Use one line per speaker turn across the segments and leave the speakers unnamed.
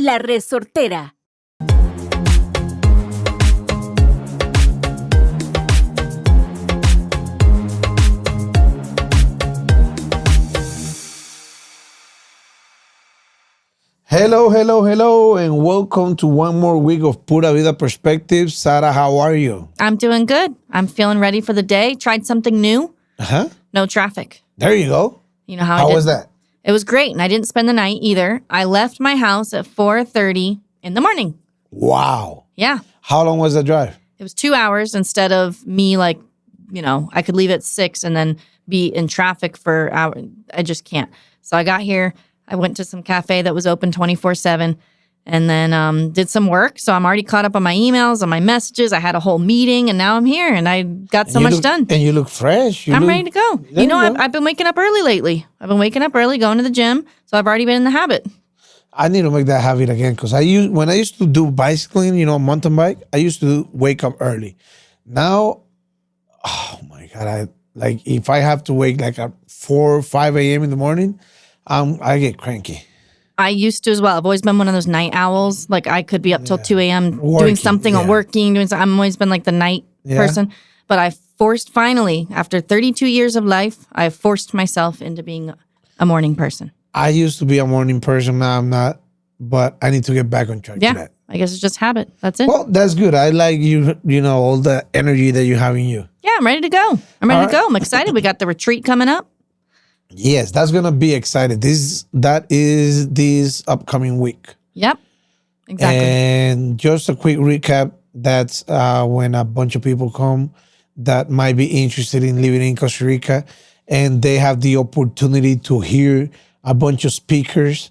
La Resortera.
Hello, and welcome to one more week of Pura Vida Perspectives. Sara, how are you?
I'm doing good. I'm feeling ready for the day. Tried something new.
Uh-huh.
No traffic.
There you go.
You know how
How
I did?
was that?
It was great, and I didn't spend the night either. I left my house at 4:30 in the morning.
Wow.
Yeah.
How long was the drive?
It was 2 hours instead of me I could leave at 6 and then be in traffic for hours. I just can't. So I got here. I went to some cafe that was open 24/7 and then did some work. So I'm already caught up on my emails, on my messages. I had a whole meeting and now I'm here and I got so much done.
And you look fresh.
I'm ready to go. I've been waking up early lately. I've been waking up early, going to the gym. So I've already been in the habit.
I need to make that habit again because when I used to do bicycling, mountain bike, I used to wake up early. Now, oh my God, if I have to wake like at 4 or 5 a.m. in the morning, I get cranky.
I used to as well. I've always been one of those night owls. Like I could be up till 2 a.m. doing something or working, doing something. I've always been like the night person. But I finally, after 32 years of life, I forced myself into being a morning person.
I used to be a morning person. Now I'm not. But I need to get back on track to that.
I guess it's just habit. That's it.
Well, that's good. I like all the energy that you have in you.
Yeah, I'm ready to go. I'm excited. We got the retreat coming up.
Yes, that's gonna be exciting. That is this upcoming week.
Yep, exactly.
And just a quick recap. That's when a bunch of people come that might be interested in living in Costa Rica, and they have the opportunity to hear a bunch of speakers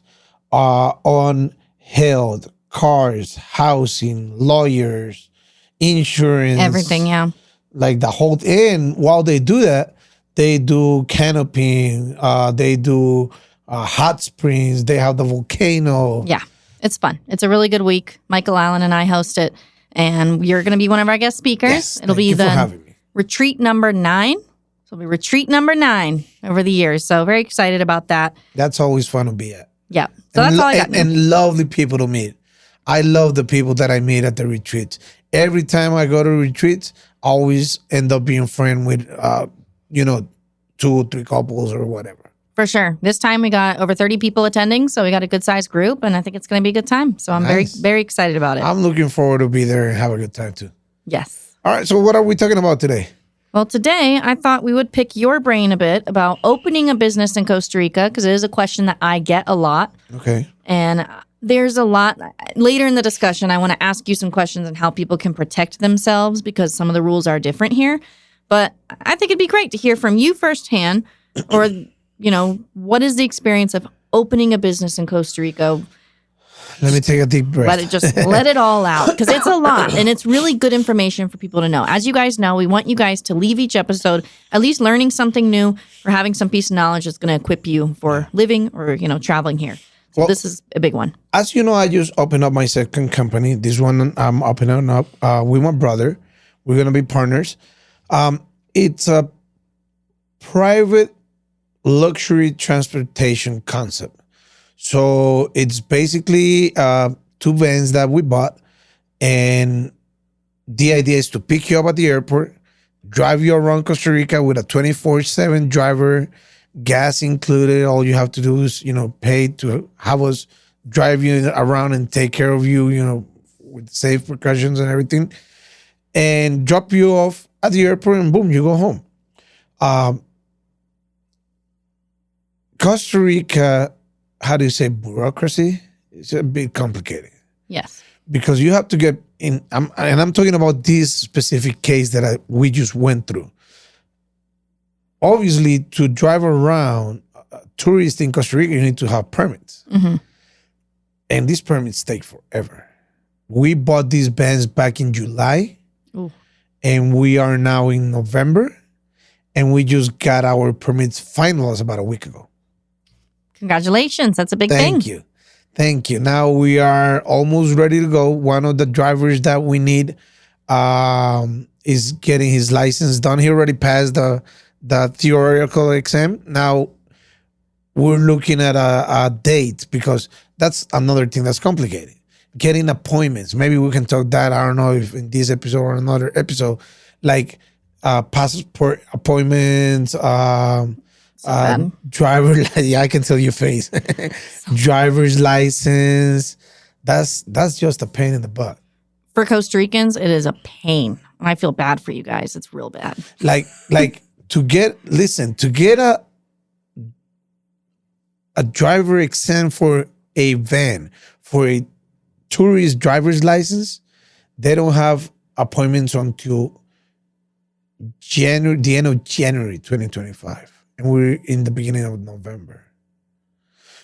on health, cars, housing, lawyers, insurance,
everything. Yeah,
like the whole. And while they do that, they do canopying, they do hot springs, they have the volcano.
Yeah, it's fun. It's a really good week. Michael Allen and I host it, and you're going to be one of our guest speakers.
Yes,
it'll be the retreat number 9. So it'll be retreat number 9 over the years. So very excited about that.
That's always fun to be at.
Yeah. So that's all I got.
And lovely people to meet. I love the people that I meet at the retreats. Every time I go to retreats, I always end up being friends with 2 or 3 couples or whatever.
For sure. This time we got over 30 people attending, so we got a good sized group, and I think it's going to be a good time. So I'm very, very excited about it.
I'm looking forward to be there and have a good time too.
Yes.
All right. So what are we talking about today?
Well, today I thought we would pick your brain a bit about opening a business in Costa Rica, because it is a question that I get a lot.
Okay.
And there's a lot. Later in the discussion, I want to ask you some questions on how people can protect themselves, because some of the rules are different here. But I think it'd be great to hear from you firsthand, or, what is the experience of opening a business in Costa Rica?
Let me take a deep breath.
Let it all out, because it's a lot, and it's really good information for people to know. As you guys know, we want you guys to leave each episode at least learning something new or having some piece of knowledge that's going to equip you for living or, traveling here. So this is a big one.
As you know, I just opened up my second company. This one I'm opening up with my brother. We're going to be partners. It's a private luxury transportation concept. So it's basically 2 vans that we bought. And the idea is to pick you up at the airport, drive you around Costa Rica with a 24/7 driver, gas included. All you have to do is, pay to have us drive you around and take care of you, with safe precautions and everything, and drop you off at the airport, and boom, you go home. Costa Rica, how do you say, bureaucracy? It's a bit complicated.
Yes.
Because you have to get in, and I'm talking about this specific case that we just went through. Obviously, to drive around tourists in Costa Rica, you need to have permits.
Mm-hmm.
And these permits take forever. We bought these vans back in July.
Ooh. And
we are now in November, and we just got our permits finalized about a week ago.
Congratulations. That's a big thing.
Thank you. Now we are almost ready to go. One of the drivers that we need is getting his license done. He already passed the theoretical exam. Now we're looking at a date because that's another thing that's complicated. Getting appointments. Maybe we can talk that. I don't know if in this episode or another episode, like passport appointments, driver. Yeah, I can tell your face. Driver's license. That's just a pain in the butt.
For Costa Ricans, it is a pain. I feel bad for you guys. It's real bad.
Like to get a driver exam for a van, for a tourist driver's license, they don't have appointments until the end of January 2025. And we're in the beginning of November.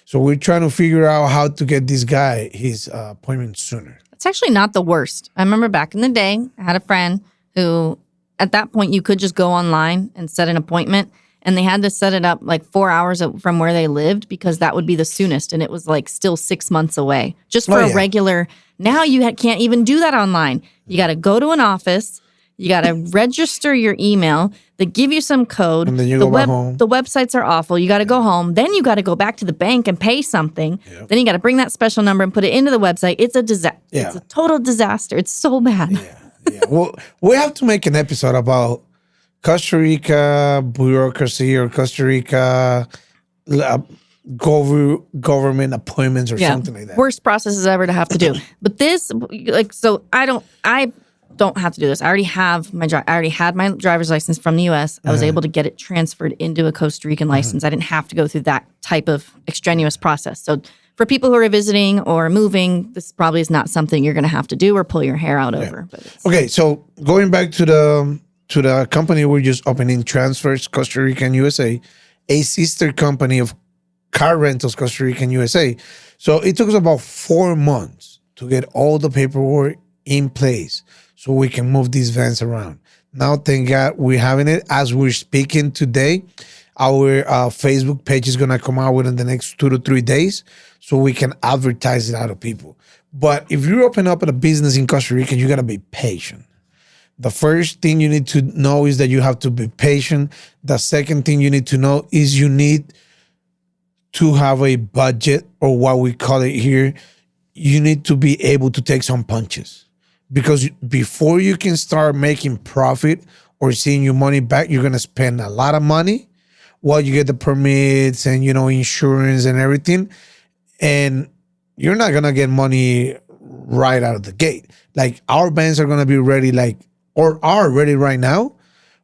So we're trying to figure out how to get this guy his appointment sooner.
It's actually not the worst. I remember back in the day, I had a friend who, at that point, you could just go online and set an appointment. And they had to set it up like 4 hours from where they lived because that would be the soonest. And it was like still 6 months away just for a regular. Now you can't even do that online. You got to go to an office. You got to register your email. They give you some code.
And then you go back home.
The websites are awful. You got to go home. Then you got to go back to the bank and pay something. Yep. Then you got to bring that special number and put it into the website. It's a disaster. Yeah. It's a total disaster. It's so bad.
Yeah. Well, we have to make an episode about Costa Rica bureaucracy or Costa Rica government appointments or something like that.
Worst processes ever to have to do. But this, so I don't have to do this. I already had my driver's license from the U.S. I was able to get it transferred into a Costa Rican license. I didn't have to go through that type of extraneous process. So for people who are visiting or moving, this probably is not something you're going to have to do or pull your hair out over. But
okay, so going back to the company we're just opening, Transfers Costa Rica and USA, a sister company of Car Rentals Costa Rica and USA. So it took us about 4 months to get all the paperwork in place so we can move these vans around. Now, thank God we're having it. As we're speaking today, our Facebook page is going to come out within the next 2 to 3 days so we can advertise it out to people. But if you open up a business in Costa Rica, you got to be patient. The first thing you need to know is that you have to be patient. The second thing you need to know is you need to have a budget, or what we call it here. You need to be able to take some punches, because before you can start making profit or seeing your money back, you're going to spend a lot of money while you get the permits and, insurance and everything. And you're not going to get money right out of the gate. Like, our bands are going to be ready, or are ready right now,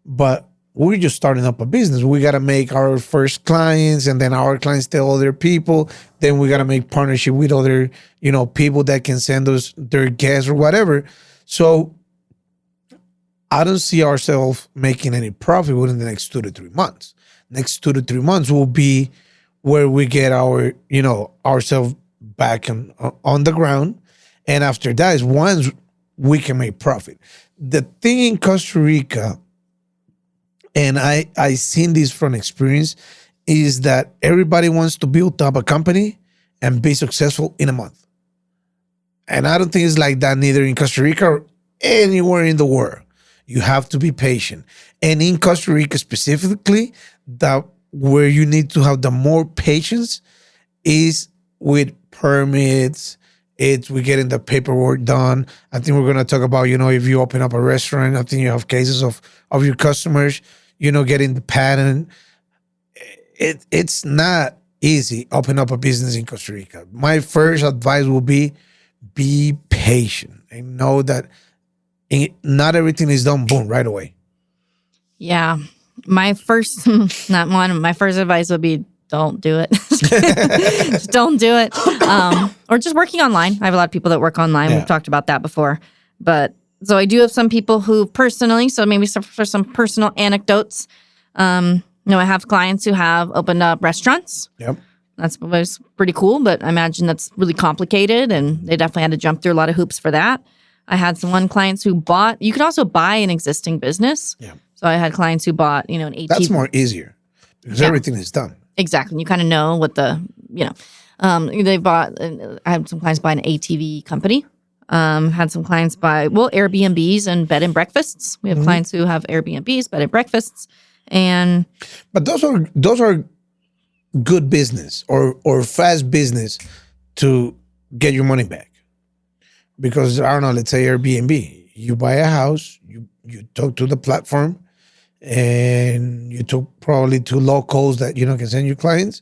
but we're just starting up a business. We got to make our first clients, and then our clients tell other people. Then we got to make partnership with other, people that can send us their guests or whatever. So I don't see ourselves making any profit within the next 2 to 3 months. Next 2 to 3 months will be where we get our, ourselves back on the ground. And after that is once we can make profit. The thing in Costa Rica, and I seen this from experience, is that everybody wants to build up a company and be successful in a month. And I don't think it's like that neither in Costa Rica or anywhere in the world. You have to be patient. And in Costa Rica specifically, where you need to have the more patience is with permits. It's with getting the paperwork done. I think we're going to talk about, if you open up a restaurant, I think you have cases of your customers, getting the patent. It's not easy open up a business in Costa Rica. My first advice will be patient and know that not everything is done, boom, right away.
Yeah. My first advice would be don't do it. Just don't do it. Or just working online. I have a lot of people that work online. Yeah. We've talked about that before. But so I do have some people who personally, so maybe for some personal anecdotes, I have clients who have opened up restaurants.
Yep.
Was pretty cool, but I imagine that's really complicated, and they definitely had to jump through a lot of hoops for that. I had some clients who bought, you can also buy an existing business. Yeah. So I had clients who bought, an ATV.
That's more easier because everything is done.
Exactly. You kind of know what they bought. I had some clients buy an ATV company. Had some clients buy, Airbnbs and bed and breakfasts. We have clients who have Airbnbs, bed and breakfasts. But
those are good business or fast business to get your money back. Because I don't know, let's say Airbnb, you buy a house, you talk to the platform, and you talk probably to locals that can send you clients,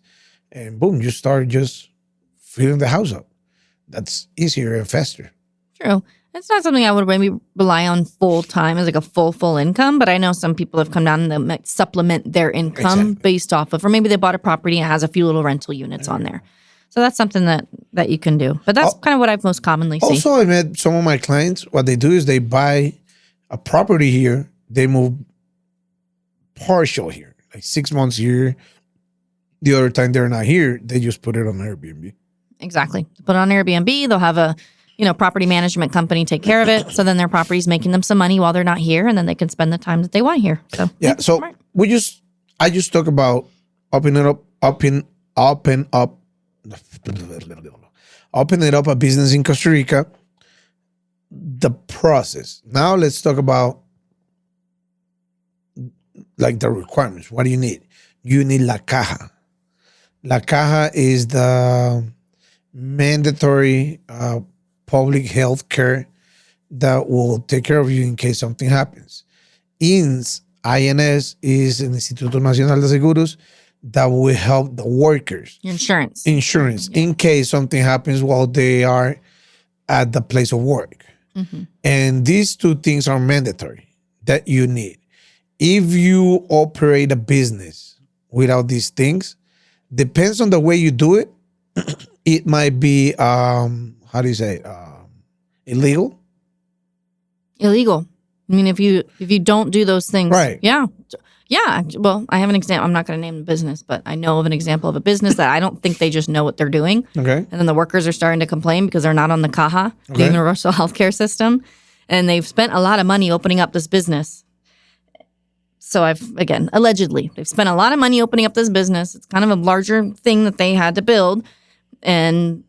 and boom, you start just filling the house up. That's easier and faster.
True. It's not something I would maybe rely on full time as like a full income, but I know some people have come down and they might supplement their income based off of, or maybe they bought a property and it has a few little rental units on there. So that's something that you can do. But that's kind of what I've most commonly seen.
Also, I met some of my clients, what they do is they buy a property here, they move partial here, like 6 months here. The other time they're not here, they just put it on Airbnb.
Exactly. Put it on Airbnb, they'll have a property management company take care of it. So then their property's making them some money while they're not here, and then they can spend the time that they want here. So
yeah. So
smart.
I just talk about open it up a business in Costa Rica. The process. Now let's talk about like the requirements. What do you need? You need la caja. La caja is the mandatory public health care that will take care of you in case something happens. INS is an Instituto Nacional de Seguros that will help the workers.
Insurance.
In case something happens while they are at the place of work. Mm-hmm. And these two things are mandatory that you need. If you operate a business without these things, depends on the way you do it. It might be, illegal?
Illegal. I mean, if you don't do those things.
Right.
Yeah. Yeah. Well, I have an example. I'm not going to name the business, but I know of an example of a business that I don't think they just know what they're doing.
Okay.
And then the workers are starting to complain because they're not on the CAHA, the Universal Healthcare System. And they've spent a lot of money opening up this business. So allegedly, they've spent a lot of money opening up this business. It's kind of a larger thing that they had to build. And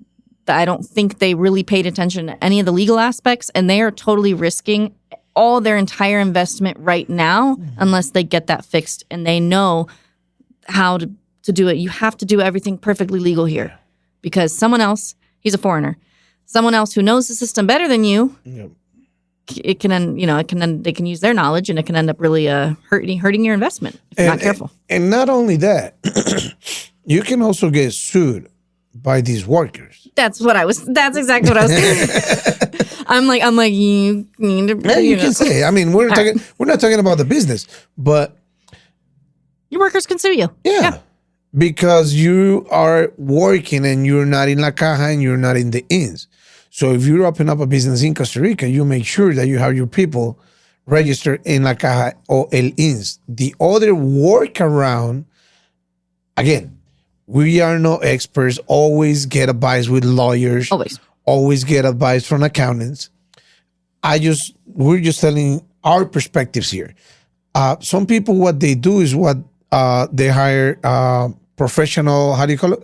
I don't think they really paid attention to any of the legal aspects. And they are totally risking all their entire investment right now unless they get that fixed. And they know how to do it. You have to do everything perfectly legal here. Because someone else, he's a foreigner, someone else who knows the system better than you, they can use their knowledge, and it can end up really hurting your investment if you're not careful.
And not only that, you can also get sued by these workers.
That's exactly what I was thinking. I'm like, you need to.
Yeah, you can say. I mean, we're not talking about the business, but
your workers can sue you.
Yeah. Because you are working and you're not in La Caja and you're not in the INS. So if you're opening up a business in Costa Rica, you make sure that you have your people registered in La Caja or El INS. The other workaround, again, we are no experts. Always get advice with lawyers. Always get advice from accountants. We're just telling our perspectives here. Some people, what they do is they hire professional, how do you call it?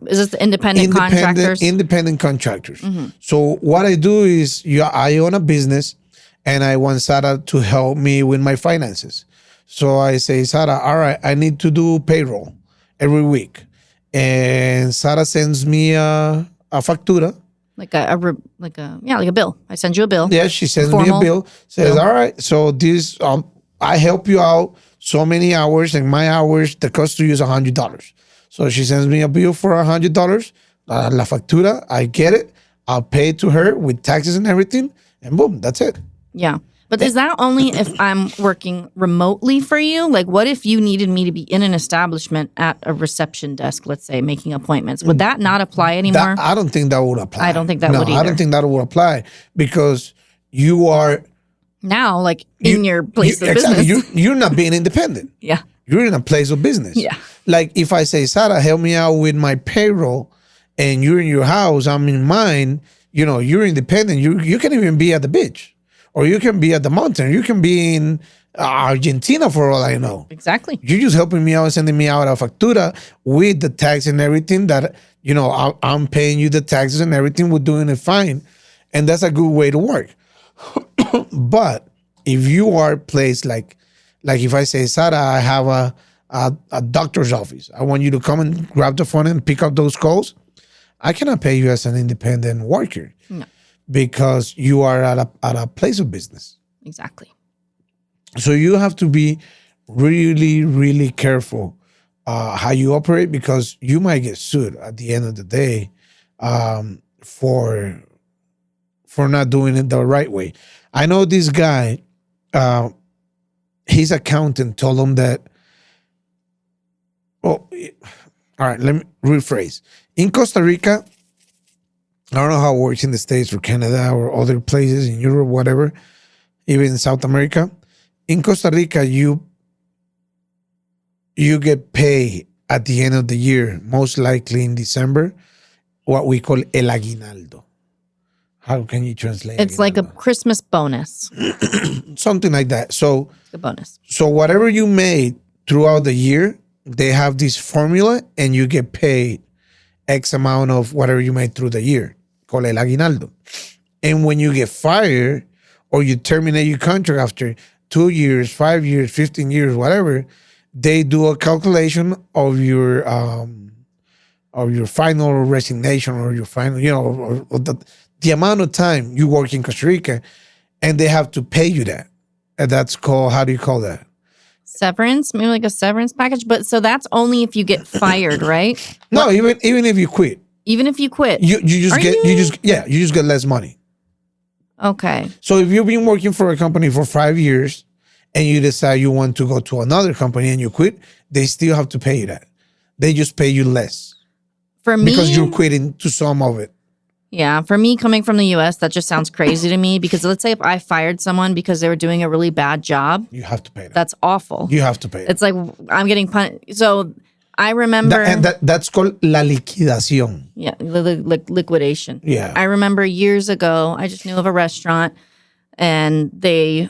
Is this the independent contractors?
Independent contractors. Mm-hmm. So what I do is I own a business and I want Sarah to help me with my finances. So I say, Sarah, all right, I need to do payroll every week. And Sarah sends me a factura. Like a
bill. I send you a bill.
Yeah, she sends me a bill. Says, all right, so this, I help you out so many hours, and my hours, the cost to you is $100. So she sends me a bill for $100. La factura, I get it. I'll pay it to her with taxes and everything, and boom, that's it.
Yeah. But is that only if I'm working remotely for you? Like, what if you needed me to be in an establishment at a reception desk, let's say, making appointments? Would that not apply anymore?
I don't think that would apply.
I don't think that would either.
I don't think that would apply because you are
now, like, in your place of business.
Exactly. You're not being independent.
Yeah.
You're in a place of business.
Yeah.
Like, if I say, Sarah, help me out with my payroll, and you're in your house, I'm in mine, you're independent. You can even be at the beach. Or you can be at the mountain. You can be in Argentina for all I know.
Exactly.
You're just helping me out, sending me out a factura with the tax and everything that, I'm paying you the taxes and everything. We're doing it fine. And that's a good way to work. But if you are placed like if I say, Sarah, I have a doctor's office. I want you to come and grab the phone and pick up those calls. I cannot pay you as an independent worker
No,
because you are at a place of business.
exactly.
So you have to be really, really careful how you operate because you might get sued at the end of the day for not doing it the right way. I know this guy, his accountant told him that. Oh, all right. Let me rephrase. In Costa Rica, I don't know how it works in the States or Canada or other places in Europe, whatever, even in South America. In Costa Rica, you get paid at the end of the year, most likely in December, what we call el aguinaldo. How can you translate?
It's like a
aguinaldo?
Christmas bonus.
Something like that. So,
It's a bonus.
so whatever you made throughout the year, they have this formula, and you get paid X amount of whatever you made through the year, called el aguinaldo. And when you get fired or you terminate your contract after 2 years, 5 years, 15 years, whatever, they do a calculation of your final resignation or your final, or the amount of time you work in Costa Rica, and they have to pay you that. And that's called, how do you call that?
Severance, maybe like a severance package. But so that's only if you get fired, right?
No, even if you quit,
Even if you quit.
you just get less money.
Okay.
So if you've been working for a company for 5 years and you decide you want to go to another company and you quit, they still have to pay you that. They just pay you less
For me,
because you're quitting to some of it.
yeah, for me coming from the US, that just sounds crazy to me because let's say if I fired someone because they were doing a really bad job,
You have to pay that.
that's awful.
You have to pay it.
It's like I'm getting punished. So I remember
That's called la liquidación.
yeah, liquidation.
Yeah.
I remember years ago, I just knew of a restaurant and they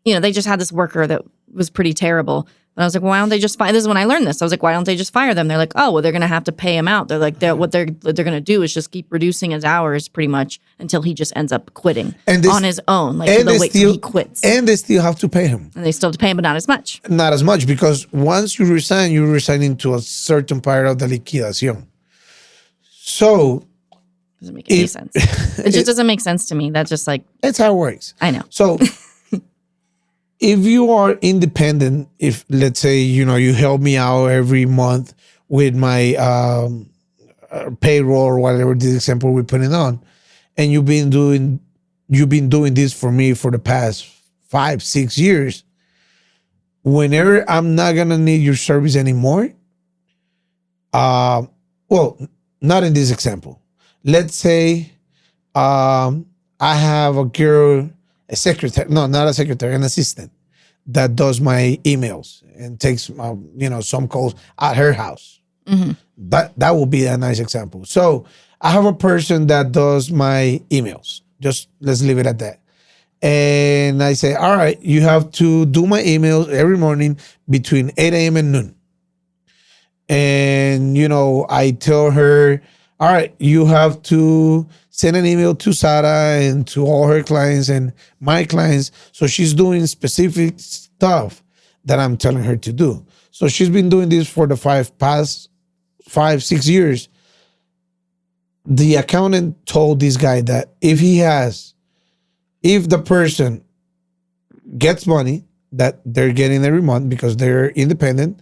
just had this worker that was pretty terrible. And I was like, why don't they just fire? This is when I learned this. I was like, why don't they just fire them? They're like, oh, well, they're going to have to pay him out. They're like, what they're going to do is just keep reducing his hours pretty much until he just ends up quitting on his own. Like they'll wait till he quits.
And they still have to pay him.
And they still have to pay him, but not as much.
Not as much, because once you resign, you're resigning to a certain part of the liquidación. So
Doesn't make any sense. It just doesn't make sense to me. That's just like,
that's how it works.
I know.
So if you are independent, if let's say, you help me out every month with my payroll or whatever, this example we're putting on, and you've been doing this for me for the past 5-6 years, whenever I'm not going to need your service anymore, well, not in this example. Let's say I have a girl, a secretary, no, not a secretary, an assistant that does my emails and takes some calls at her house.
Mm-hmm.
That will be a nice example. So I have a person that does my emails. Just let's leave it at that. And I say, all right, you have to do my emails every morning between 8 a.m. and noon. And, I tell her, all right, you have to send an email to Sarah and to all her clients and my clients. So she's doing specific stuff that I'm telling her to do. So she's been doing this for the past 5-6 years. The accountant told this guy that if the person gets money that they're getting every month because they're independent,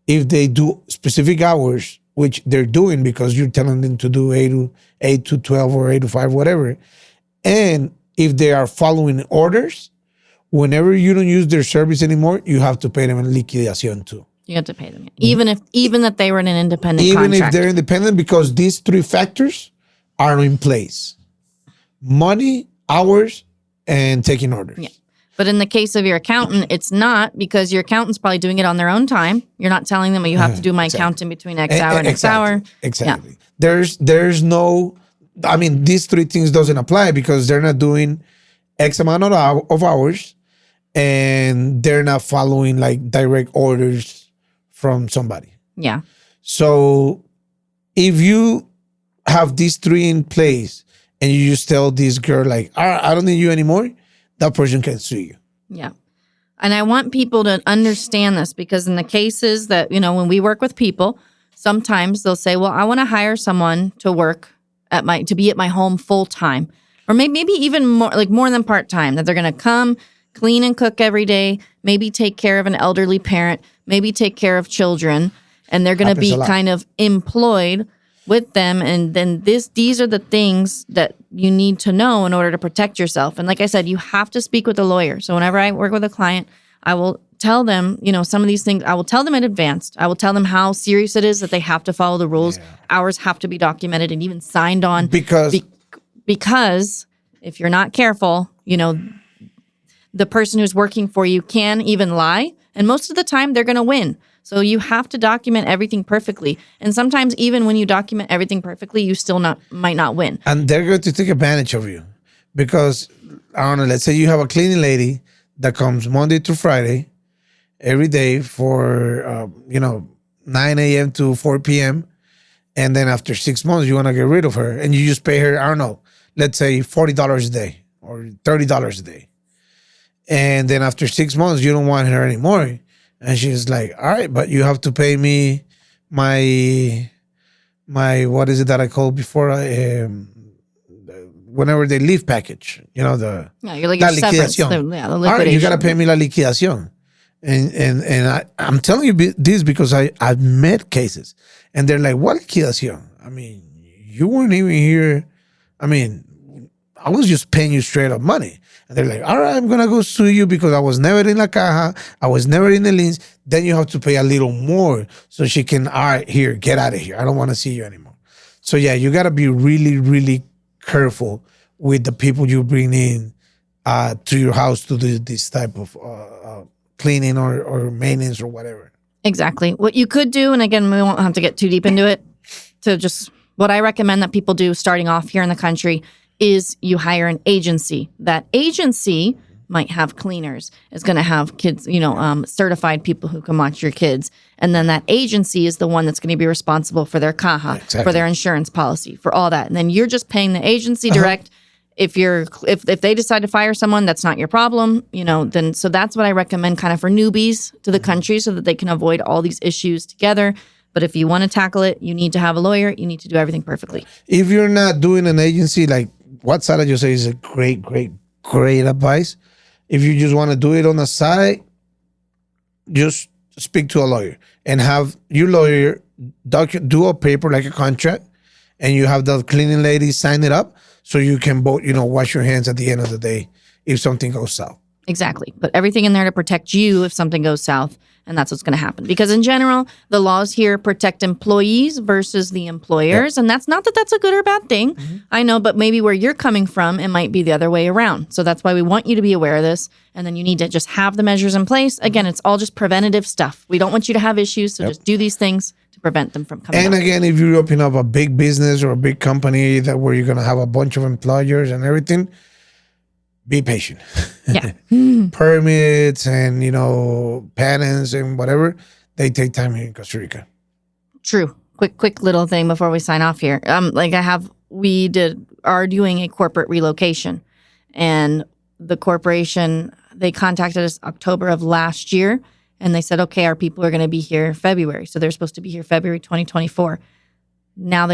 if they do specific hours, which they're doing because you're telling them to do 8 to 12 or 8 to 5, whatever. And if they are following orders, whenever you don't use their service anymore, you have to pay them in liquidación too.
You have to pay them. Even that they were in an independent
Even
contract.
if they're independent, because these 3 factors are in place: money, hours, and taking orders.
Yeah. But in the case of your accountant, it's not, because your accountant's probably doing it on their own time. You're not telling them, well, you have to do my accounting between X hour and X hour.
Exactly. Yeah. There's no, these 3 things doesn't apply because they're not doing X amount of hours and they're not following like direct orders from somebody.
Yeah.
So if you have these 3 in place and you just tell this girl like, all right, I don't need you anymore, that person can sue you.
Yeah. And I want people to understand this because in the cases that, when we work with people, sometimes they'll say, well, I want to hire someone to work to be at my home full time, or maybe even more than part time, that they're going to come clean and cook every day, maybe take care of an elderly parent, maybe take care of children, and they're going to be kind of employed with them. And then these are the things that you need to know in order to protect yourself. And like I said, you have to speak with a lawyer. So whenever I work with a client, I will tell them, some of these things, I will tell them in advance. I will tell them how serious it is that they have to follow the rules. Yeah. Hours have to be documented and even signed on. Because if you're not careful, the person who's working for you can even lie. And most of the time, they're going to win. So you have to document everything perfectly. And sometimes even when you document everything perfectly, you still might not win.
And they're going to take advantage of you. Because, I don't know, let's say you have a cleaning lady that comes Monday through Friday, every day for, 9 a.m. to 4 p.m. And then after 6 months, you want to get rid of her. And you just pay her, I don't know, let's say $40 a day or $30 a day. And then after 6 months, you don't want her anymore. And she's like, all right, but you have to pay me my what is it that I called before? Whenever they leave package,
you're like your severance. The liquidation.
All right, you got to pay me la liquidación. And I'm telling you this because I've met cases. And they're like, what liquidación? I mean, you weren't even here. I mean, I was just paying you straight up money. And they're like, all right, I'm going to go sue you because I was never in la caja. I was never in the liens. Then you have to pay a little more so she can, all right, here, get out of here. I don't want to see you anymore. So yeah, you got to be really, really careful with the people you bring in to your house to do this type of cleaning or maintenance or whatever.
Exactly. What you could do, and again, we won't have to get too deep into it, to just what I recommend that people do starting off here in the country is you hire an agency. That agency might have cleaners, is going to have kids, certified people who can watch your kids. And then that agency is the one that's going to be responsible for their caja, for their insurance policy, for all that. And then you're just paying the agency direct. If they decide to fire someone, that's not your problem, then so that's what I recommend kind of for newbies to the country so that they can avoid all these issues together. But if you want to tackle it, you need to have a lawyer. You need to do everything perfectly.
If you're not doing an agency, like what Sara just said is a great, great, great advice. If you just want to do it on the side, just speak to a lawyer and have your lawyer do a paper like a contract, and you have the cleaning lady sign it up so you can both, wash your hands at the end of the day if something goes south.
Exactly. But everything in there to protect you if something goes south. And that's what's going to happen. Because in general, the laws here protect employees versus the employers. Yep. And that's not that that's a good or bad thing. Mm-hmm. I know, but maybe where you're coming from, it might be the other way around. So that's why we want you to be aware of this. And then you need to just have the measures in place. Again, it's all just preventative stuff. We don't want you to have issues. So just do these things to prevent them from coming
And
up.
Again, if you open up a big business or a big company where you're going to have a bunch of employers and everything, be patient.
Yeah.
Permits and, patents and whatever, they take time here in Costa Rica.
True. Quick little thing before we sign off here. We are doing a corporate relocation, and the corporation, they contacted us October of last year, and they said, okay, our people are going to be here February. So they're supposed to be here February 2024. Now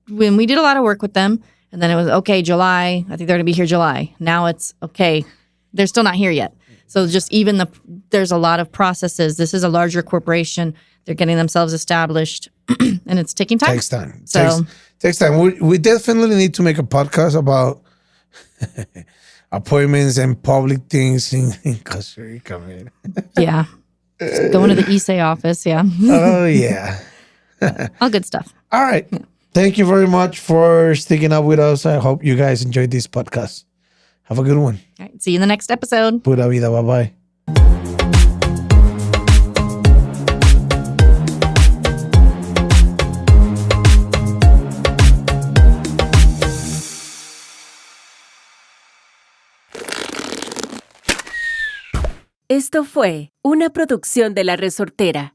when we did a lot of work with them, and then it was, okay, July, I think they're going to be here July. Now it's, okay, they're still not here yet. So just there's a lot of processes. This is a larger corporation. They're getting themselves established, and it's taking time.
Takes time. Takes time. We definitely need to make a podcast about appointments and public things in Costa Rica, man.
Yeah. Just going to the ISE office, yeah.
Oh, yeah.
All good stuff.
All right. Yeah. Thank you very much for sticking up with us. I hope you guys enjoyed this podcast. Have a good one.
All right. See you in the next episode.
Pura vida. Bye-bye.
Esto fue una producción de La Resortera.